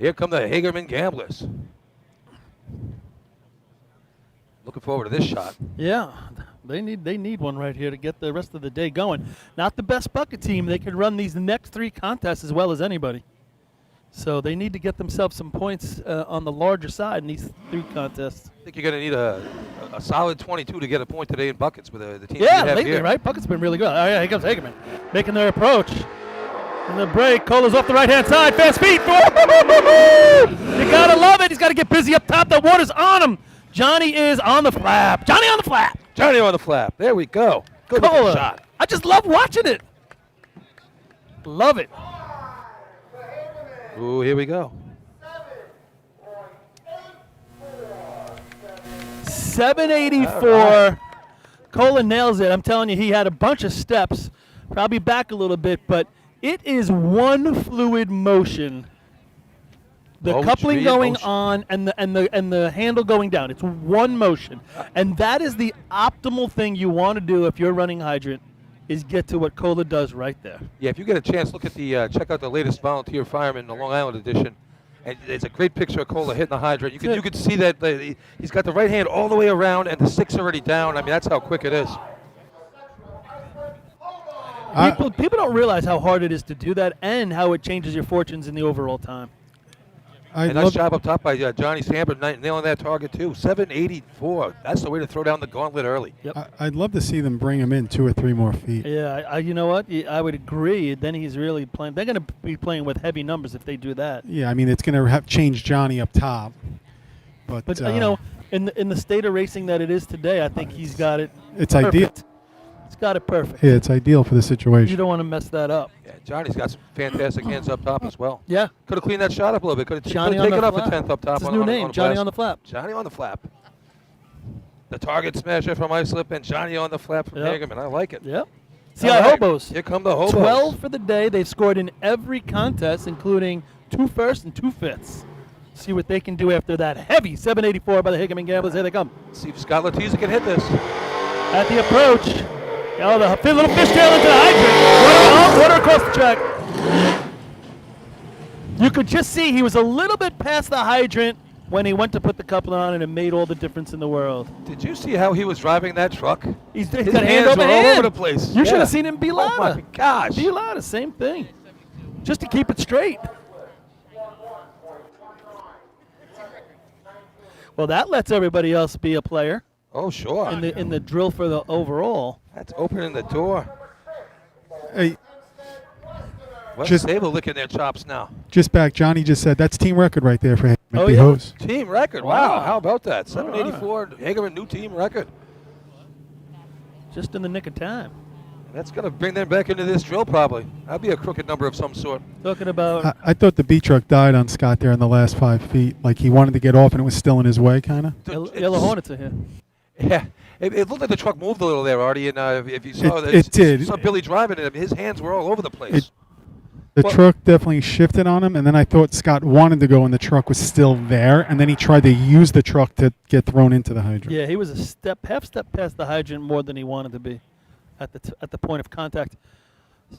Here come the Hagerman Gamblers. Looking forward to this shot. Yeah, they need one right here to get the rest of the day going. Not the best bucket team. They can run these next 3 contests as well as anybody. So they need to get themselves some points on the larger side in these 3 contests. I think you're going to need a solid 22 to get a point today in buckets with the team. Yeah, you have lately, here. right? Bucket's been really good. Oh, yeah, here comes Hagerman making their approach. In the break, Cola's off the right-hand side. Fast feet. You got to love it. He's got to get busy up top. The water's on him. Johnny is on the flap. Johnny on the flap. Johnny on the flap. There we go. Good Cola. shot. I just love watching it. Love it. Ooh, here we go. 784. Right. Cola nails it. I'm telling you, he had a bunch of steps, probably back a little bit, but it is one fluid motion. The coupling going on and the handle going down. It's one motion, and that is the optimal thing you want to do if you're running hydrant. Is get to what Cola does right there. Yeah, if you get a chance, look at check out the latest Volunteer Fireman, the Long Island edition. And it's a great picture of Cola hitting the hydrant. You can see that he's got the right hand all the way around, and the stick's already down. I mean, that's how quick it is. People don't realize how hard it is to do that and how it changes your fortunes in the overall time. Nice job up top by Johnny Sandberg nailing that target, too. 784. That's the way to throw down the gauntlet early. Yep. I'd love to see them bring him in 2 or 3 more feet. Yeah, you know what? I would agree. Then he's really playing. They're going to be playing with heavy numbers if they do that. Yeah, I mean, it's going to have changed Johnny up top. But you know, in the state of racing that it is today, I think he's got it. It's perfect. ideal. He's got it perfect. Yeah, it's ideal for the situation. You don't want to mess that up. Yeah, Johnny's got some fantastic hands up top as well. Yeah. Could have cleaned that shot up a little bit. Could have on taken the up a flap. 10th up top. That's his new name, Johnny on the flap. Johnny on the flap. The target smasher from Islip and Johnny on the flap from Hagerman. I like it. Yep. CI Hobos. Here come the Hobos. 12 for the day. They've scored in every contest, including 2 firsts and 2 fifths. See what they can do after that heavy 784 by the Hagerman Gamblers. Here they come. See if Scott Latiza can hit this. At the approach. Oh, the little fishtail into the hydrant. Water across the track. You could just see he was a little bit past the hydrant when he went to put the coupler on, and it made all the difference in the world. Did you see how he was driving that truck? He's His got hands hand over were hand. all over the place. You should have seen him be louder. Oh my gosh. Be louder, same thing. Just to keep it straight. Well, that lets everybody else be a player. Oh, sure. In the drill for the overall. That's opening the door. Hey, West Sable licking their chops now. Just back, Johnny just said that's team record right there for Hagerman. Oh, Big yeah. hose. Team record. Wow. How about that? 784. Hagerman, new team record. Just in the nick of time. That's going to bring them back into this drill probably. That'd be a crooked number of some sort. Talking about... I thought the B truck died on Scott there in the last 5 feet. Like he wanted to get off and it was still in his way, kind of. Yellow Hornets are here. Yeah. It looked like the truck moved a little there, Artie, and if you saw it did. You saw Billy driving it, his hands were all over the place. The truck definitely shifted on him, and then I thought Scott wanted to go and the truck was still there, and then he tried to use the truck to get thrown into the hydrant. Yeah, he was half step past the hydrant more than he wanted to be at the point of contact.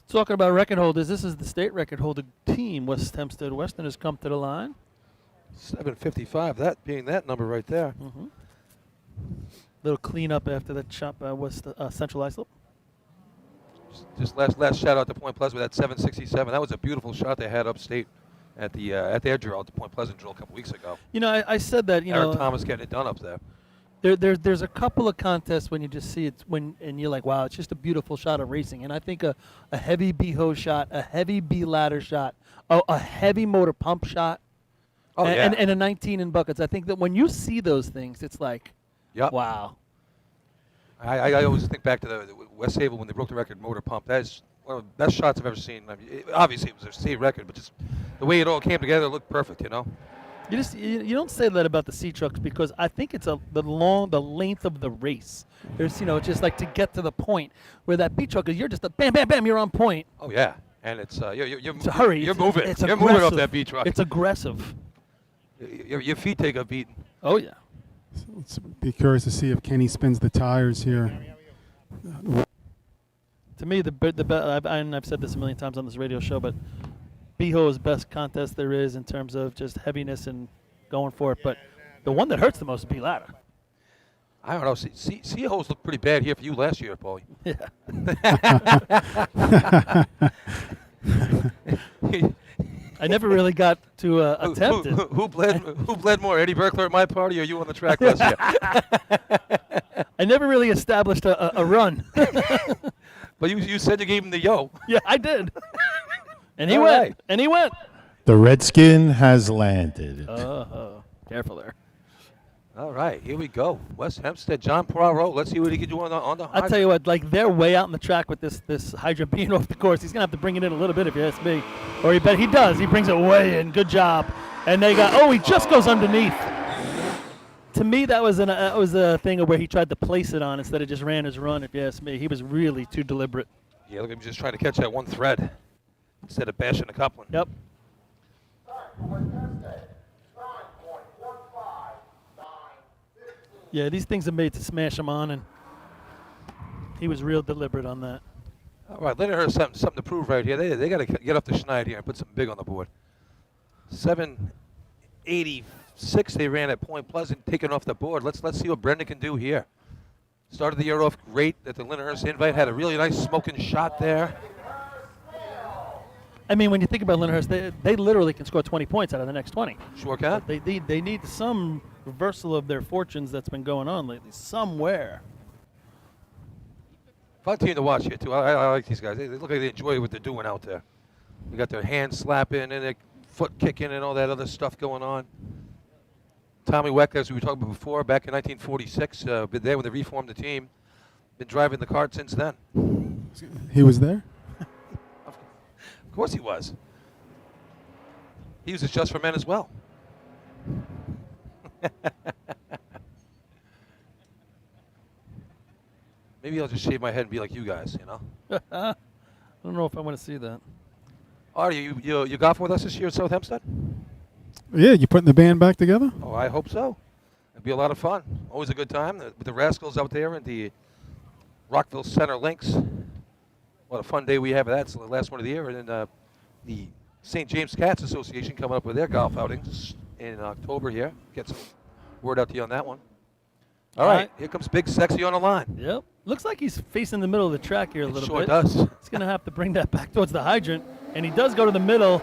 Talking about record holders, this is the state record holder team. West Hempstead Western has come to the line. 755, that being that number right there. Mm-hmm. Little cleanup after that shot by West Central Islip. Just last shout out to Point Pleasant with that 767. That was a beautiful shot they had upstate at their drill, at the Point Pleasant drill a couple weeks ago. You know, I said that. Aaron Thomas getting it done up there. There's a couple of contests when you just see it and you're like, wow, it's just a beautiful shot of racing. And I think a heavy B hose shot, a heavy B ladder shot, a heavy motor pump shot, and a 19 in buckets. I think that when you see those things, it's like, wow. I always think back to the West Havel when they broke the record motor pump. That's one of the best shots I've ever seen. I mean, obviously, it was a state record, but just the way it all came together looked perfect, you know? You don't say that about the C trucks because I think it's the length of the race. There's just like to get to the point where that B truck is you're just bam bam bam, you're on point. Oh yeah, and it's you're hurry. You're moving. It's you're moving off that B truck. It's aggressive. Your feet take a beating. Oh yeah. So let's be curious to see if Kenny spins the tires here. To me, and I've said this a million times on this radio show, but B-Ho's best contest there is in terms of just heaviness and going for it. But the one that hurts the most is B-Ladder. I don't know. C-holes looked pretty bad here for you last year, Paulie. Yeah. I never really got to attempt it. Who bled more, Eddie Berkler at my party or you on the track last year? I never really established a run. But you said you gave him the yo. Yeah, I did. And he All went. right. And he went. The Redskin has landed. Careful there. All right, here we go. West Hempstead, John Poirot. Let's see what he can do on the I'll tell you what, like they're way out in the track with this hydrant being off the course. He's gonna have to bring it in a little bit if you ask me. Or he does. He brings it way in. Good job. And they got he just goes underneath. To me, that was a thing where he tried to place it on instead of just ran his run. If you ask me, he was really too deliberate. Yeah, look at him just trying to catch that one thread instead of bashing the coupling. Yep. Yeah, these things are made to smash them on, and he was real deliberate on that. All right, Leonard has something to prove right here. They got to get up the schneid here and put something big on the board. 786 they ran at Point Pleasant, taken off the board. Let's see what Brendan can do here. Started the year off great at the Lyndhurst Invite. Had a really nice smoking shot there. I mean, when you think about Lyndhurst, they literally can score 20 points out of the next 20. Sure can. They need some reversal of their fortunes that's been going on lately somewhere. Fun team to watch here, too. I like these guys. They look like they enjoy what they're doing out there. They got their hands slapping and their foot kicking and all that other stuff going on. Tommy Weck, as we were talking about before, back in 1946, been there when they reformed the team. Been driving the cart since then. He was there? Of course he was. He was Just for Men as well. Maybe I'll just shave my head and be like you guys, you know? I don't know if I want to see that. Artie, you golfing with us this year at South Hempstead? Yeah, you putting the band back together? Oh, I hope so. It'd be a lot of fun. Always a good time with the Rascals out there in the Rockville Center Links. What a fun day we have. That's the last one of the year. And then the St. James Cats Association coming up with their golf outings in October here. Get some word out to you on that one. All right, here comes Big Sexy on the line. Yep. Looks like he's facing the middle of the track here a little sure bit. Does. He's going to have to bring that back towards the hydrant. And he does go to the middle.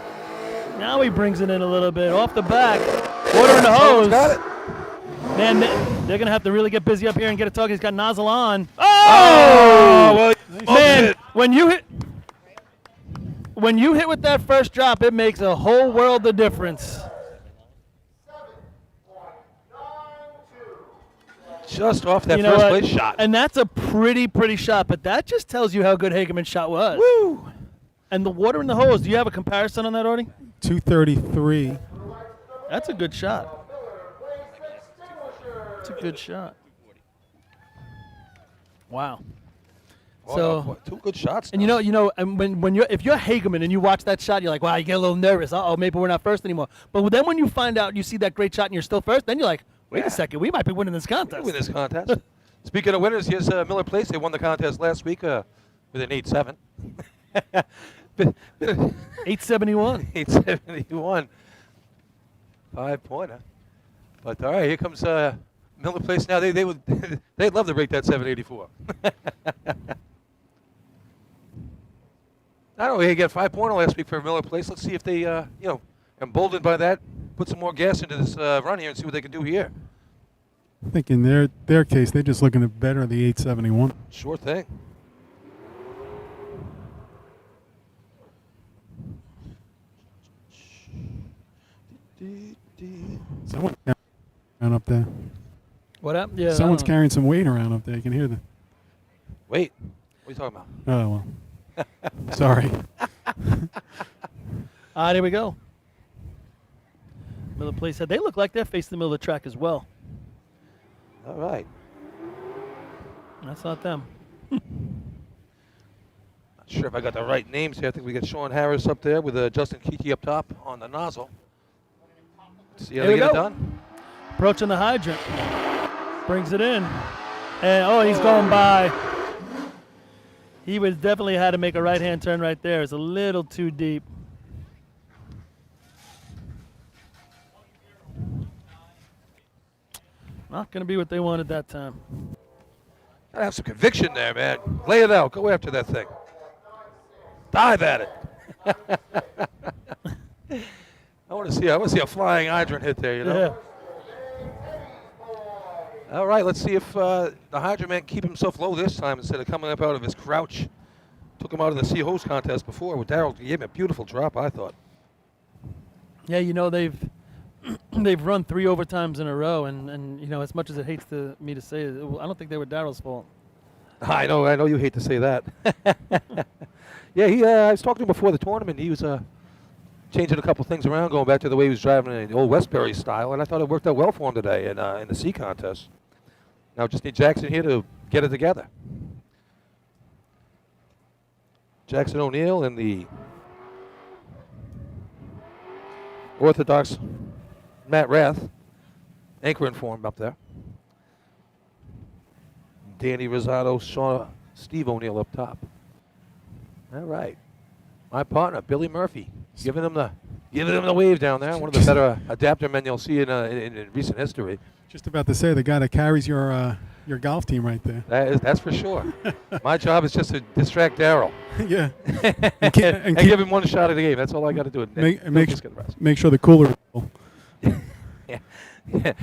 Now he brings it in a little bit. Off the back. Water in the hose. Got it. Man, they're going to have to really get busy up here and get a tug. He's got nozzle on. Oh! Well, Man, when you hit with that first drop, it makes a whole world of difference. Just off that first place shot. And that's a pretty shot, but that just tells you how good Hagerman's shot was. Woo! And the water in the hose, do you have a comparison on that, Artie? 233. That's a good shot. It's a good shot. Wow. So, two good shots. and now. and if you're Hagerman and you watch that shot, you're like, wow, you get a little nervous. Maybe we're not first anymore. But then when you find out you see that great shot and you're still first, then you're like, wait a second, we might be winning this contest. Win this contest. Speaking of winners, here's Miller Place. They won the contest last week with an 8-7. 871. 871. 5-pointer. But all right, here comes Miller Place now. They'd love to break that 784. I don't know. He got 5-pointer last week for Miller Place. Let's see if they, emboldened by that, put some more gas into this run here and see what they can do here. I think in their case, they're just looking to better the 871. Sure thing. Someone around up there. What happened? Yeah. Someone's carrying some weight around up there. You can hear them. Wait. What are you talking about? Oh, well. Sorry. There we go. Miller Place said they look like they're facing the middle of the track as well. All right. That's not them. Not sure if I got the right names here. I think we got Sean Harris up there with Justin Kiki up top on the nozzle. Let's see how Here they we get it go. done. Approaching the hydrant. Brings it in. And, he's going by. He would definitely had to make a right-hand turn right there. It's a little too deep. Not going to be what they wanted that time. Gotta have some conviction there, man. Lay it out. Go after that thing. Dive at it. I want to see a flying hydrant hit there, you know? Yeah. All right, let's see if the hydrant man can keep himself low this time instead of coming up out of his crouch. Took him out of the sea hose contest before with Darryl. He gave him a beautiful drop, I thought. Yeah, you know, they've run 3 overtimes in a row, and you know, as much as it hates me to say it, I don't think they were Darryl's fault. I know you hate to say that. Yeah, I was talking to him before the tournament. He was changing a couple things around, going back to the way he was driving in the old Westbury style, and I thought it worked out well for him today in the C contest. Now just need Jackson here to get it together. Jackson O'Neill in the orthodox Matt Rath anchoring for him up there. Danny Rosado, Steve O'Neill up top. All right. My partner, Billy Murphy, giving him the wave down there. One of the better adapter men you'll see in recent history. Just about to say, the guy that carries your golf team right there. That's for sure. My job is just to distract Darryl. Yeah. and give him one shot at the game. That's all I got to do. Make sure the cooler is full. Yeah.